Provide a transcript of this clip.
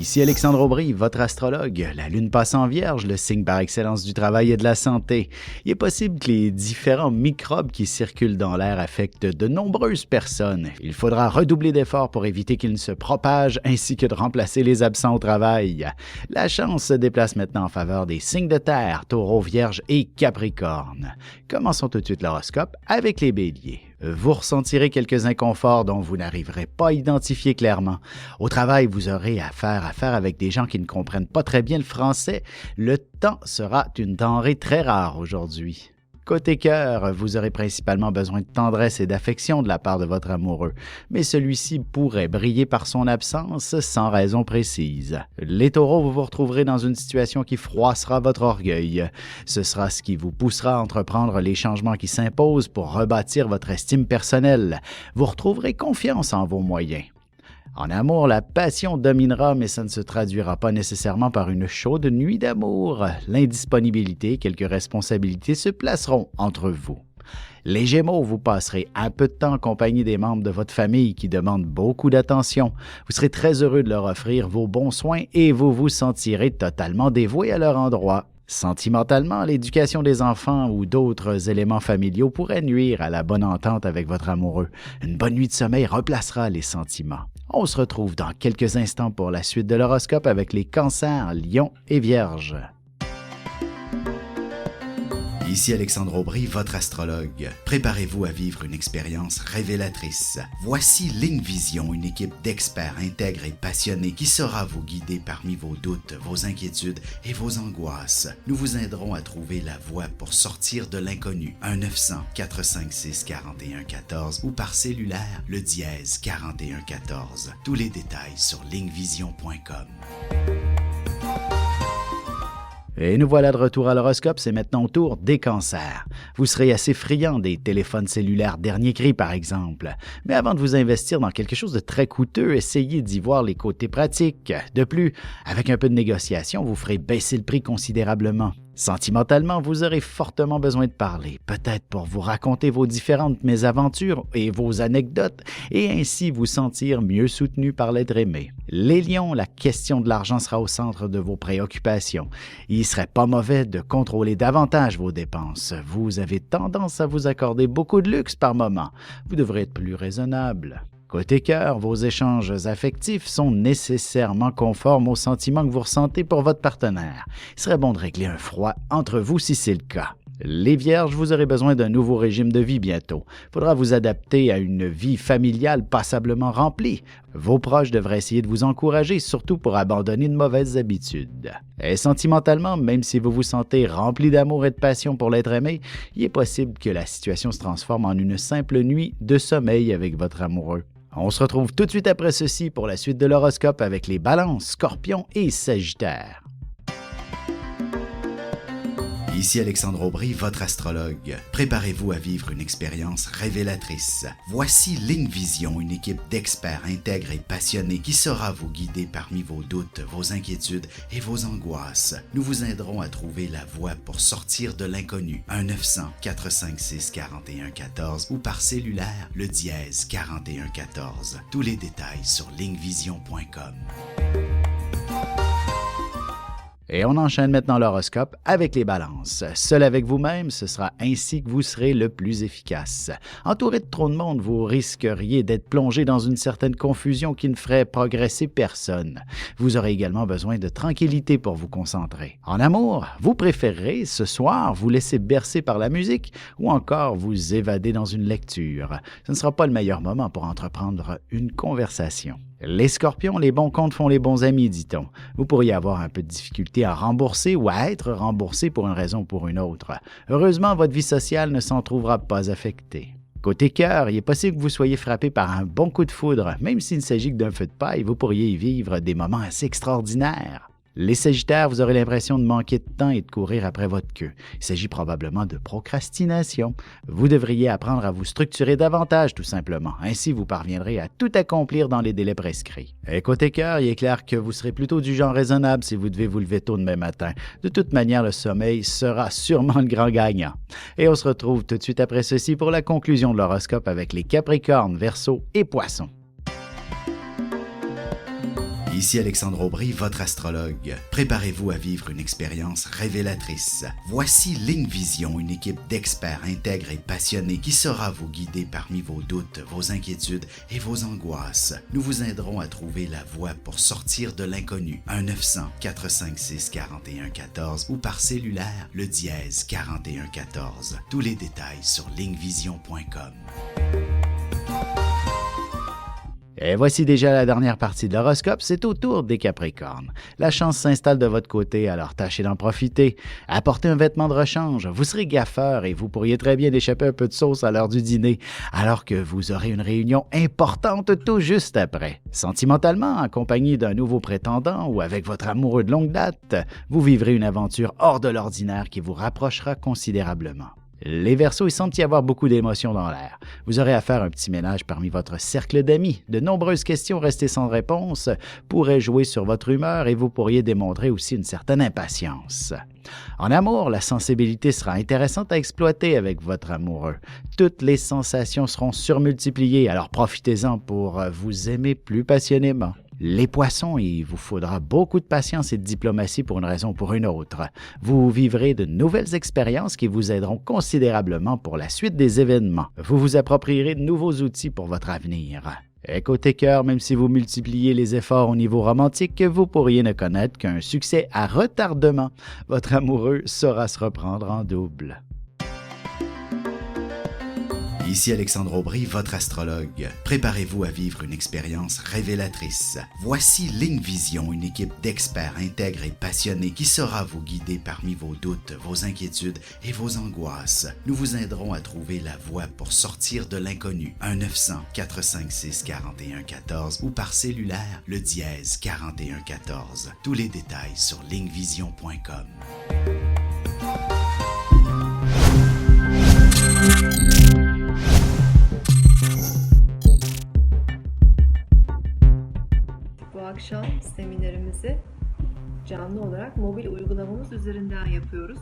Ici Alexandre Aubry, votre astrologue. La lune passe en Vierge, le signe par excellence du travail et de la santé. Il est possible que les différents microbes qui circulent dans l'air affectent de nombreuses personnes. Il faudra redoubler d'efforts pour éviter qu'ils ne se propagent ainsi que de remplacer les absents au travail. La chance se déplace maintenant en faveur des signes de terre, Taureau, Vierge et Capricorne. Commençons tout de suite l'horoscope avec les Béliers. Vous ressentirez quelques inconforts dont vous n'arriverez pas à identifier clairement. Au travail, vous aurez affaire avec des gens qui ne comprennent pas très bien le français. Le temps sera une denrée très rare aujourd'hui. Côté cœur, vous aurez principalement besoin de tendresse et d'affection de la part de votre amoureux, mais celui-ci pourrait briller par son absence sans raison précise. Les taureaux, vous vous retrouverez dans une situation qui froissera votre orgueil. Ce sera ce qui vous poussera à entreprendre les changements qui s'imposent pour rebâtir votre estime personnelle. Vous retrouverez confiance en vos moyens. En amour, la passion dominera, mais ça ne se traduira pas nécessairement par une chaude nuit d'amour. L'indisponibilité et quelques responsabilités se placeront entre vous. Les Gémeaux, vous passerez un peu de temps en compagnie des membres de votre famille qui demandent beaucoup d'attention. Vous serez très heureux de leur offrir vos bons soins et vous vous sentirez totalement dévoué à leur endroit. Sentimentalement, l'éducation des enfants ou d'autres éléments familiaux pourraient nuire à la bonne entente avec votre amoureux. Une bonne nuit de sommeil replacera les sentiments. On se retrouve dans quelques instants pour la suite de l'horoscope avec les Cancers, Lions et Vierges. Ici Alexandre Aubry, votre astrologue. Préparez-vous à vivre une expérience révélatrice. Voici Ligne Vision, une équipe d'experts intègres et passionnés qui saura vous guider parmi vos doutes, vos inquiétudes et vos angoisses. Nous vous aiderons à trouver la voie pour sortir de l'inconnu. 1-900-456-4114 ou par cellulaire, le dièse 4114. Tous les détails sur lignevision.com. Et nous voilà de retour à l'horoscope, c'est maintenant au tour des cancers. Vous serez assez friand des téléphones cellulaires dernier cri, par exemple. Mais avant de vous investir dans quelque chose de très coûteux, essayez d'y voir les côtés pratiques. De plus, avec un peu de négociation, vous ferez baisser le prix considérablement. Sentimentalement, vous aurez fortement besoin de parler, peut-être pour vous raconter vos différentes mésaventures et vos anecdotes, et ainsi vous sentir mieux soutenu par l'être aimé. Les lions, la question de l'argent sera au centre de vos préoccupations. Il ne serait pas mauvais de contrôler davantage vos dépenses. Vous avez tendance à vous accorder beaucoup de luxe par moment. Vous devrez être plus raisonnable. Côté cœur, vos échanges affectifs sont nécessairement conformes aux sentiments que vous ressentez pour votre partenaire. Il serait bon de régler un froid entre vous si c'est le cas. Les Vierges, vous aurez besoin d'un nouveau régime de vie bientôt. Il faudra vous adapter à une vie familiale passablement remplie. Vos proches devraient essayer de vous encourager, surtout pour abandonner de mauvaises habitudes. Et sentimentalement, même si vous vous sentez rempli d'amour et de passion pour l'être aimé, il est possible que la situation se transforme en une simple nuit de sommeil avec votre amoureux. On se retrouve tout de suite après ceci pour la suite de l'horoscope avec les Balances, Scorpions et Sagittaires. Ici Alexandre Aubry, votre astrologue. Préparez-vous à vivre une expérience révélatrice. Voici Ligne Vision, une équipe d'experts intègres et passionnés qui saura vous guider parmi vos doutes, vos inquiétudes et vos angoisses. Nous vous aiderons à trouver la voie pour sortir de l'inconnu. 1-900-456-4114 ou par cellulaire, le dièse 4114. Tous les détails sur lignevision.com. Et on enchaîne maintenant l'horoscope avec les Balances. Seul avec vous-même, ce sera ainsi que vous serez le plus efficace. Entouré de trop de monde, vous risqueriez d'être plongé dans une certaine confusion qui ne ferait progresser personne. Vous aurez également besoin de tranquillité pour vous concentrer. En amour, vous préférerez ce soir vous laisser bercer par la musique ou encore vous évader dans une lecture. Ce ne sera pas le meilleur moment pour entreprendre une conversation. Les Scorpions, les bons comptes font les bons amis, dit-on. Vous pourriez avoir un peu de difficulté à rembourser ou à être remboursé pour une raison ou pour une autre. Heureusement, votre vie sociale ne s'en trouvera pas affectée. Côté cœur, il est possible que vous soyez frappé par un bon coup de foudre. Même s'il ne s'agit que d'un feu de paille, vous pourriez y vivre des moments assez extraordinaires. Les Sagittaires, vous aurez l'impression de manquer de temps et de courir après votre queue. Il s'agit probablement de procrastination. Vous devriez apprendre à vous structurer davantage, tout simplement. Ainsi, vous parviendrez à tout accomplir dans les délais prescrits. Et côté cœur, il est clair que vous serez plutôt du genre raisonnable si vous devez vous lever tôt demain matin. De toute manière, le sommeil sera sûrement le grand gagnant. Et on se retrouve tout de suite après ceci pour la conclusion de l'horoscope avec les Capricornes, Verseaux et Poissons. Ici Alexandre Aubry, votre astrologue. Préparez-vous à vivre une expérience révélatrice. Voici Ligne Vision, une équipe d'experts intègres et passionnés qui saura vous guider parmi vos doutes, vos inquiétudes et vos angoisses. Nous vous aiderons à trouver la voie pour sortir de l'inconnu. 1-900-456-4114 ou par cellulaire, le dièse 4114. Tous les détails sur lignevision.com. Et voici déjà la dernière partie de l'horoscope, c'est au tour des Capricornes. La chance s'installe de votre côté, alors tâchez d'en profiter. Apportez un vêtement de rechange, vous serez gaffeur et vous pourriez très bien échapper un peu de sauce à l'heure du dîner, alors que vous aurez une réunion importante tout juste après. Sentimentalement, accompagné d'un nouveau prétendant ou avec votre amoureux de longue date, vous vivrez une aventure hors de l'ordinaire qui vous rapprochera considérablement. Les Verseaux, il semble y avoir beaucoup d'émotions dans l'air. Vous aurez à faire un petit ménage parmi votre cercle d'amis. De nombreuses questions restées sans réponse pourraient jouer sur votre humeur et vous pourriez démontrer aussi une certaine impatience. En amour, la sensibilité sera intéressante à exploiter avec votre amoureux. Toutes les sensations seront surmultipliées, alors profitez-en pour vous aimer plus passionnément. Les poissons, il vous faudra beaucoup de patience et de diplomatie pour une raison ou pour une autre. Vous vivrez de nouvelles expériences qui vous aideront considérablement pour la suite des événements. Vous vous approprierez de nouveaux outils pour votre avenir. Et côté cœur, même si vous multipliez les efforts au niveau romantique, vous pourriez ne connaître qu'un succès à retardement. Votre amoureux saura se reprendre en double. Ici Alexandre Aubry, votre astrologue. Préparez-vous à vivre une expérience révélatrice. Voici Ligne Vision, une équipe d'experts intègres et passionnés qui saura vous guider parmi vos doutes, vos inquiétudes et vos angoisses. Nous vous aiderons à trouver la voie pour sortir de l'inconnu. 1-900-456-4114 ou par cellulaire, le dièse 4114. Tous les détails sur lignevision.com. Bu akşam seminerimizi canlı olarak mobil uygulamamız üzerinden yapıyoruz.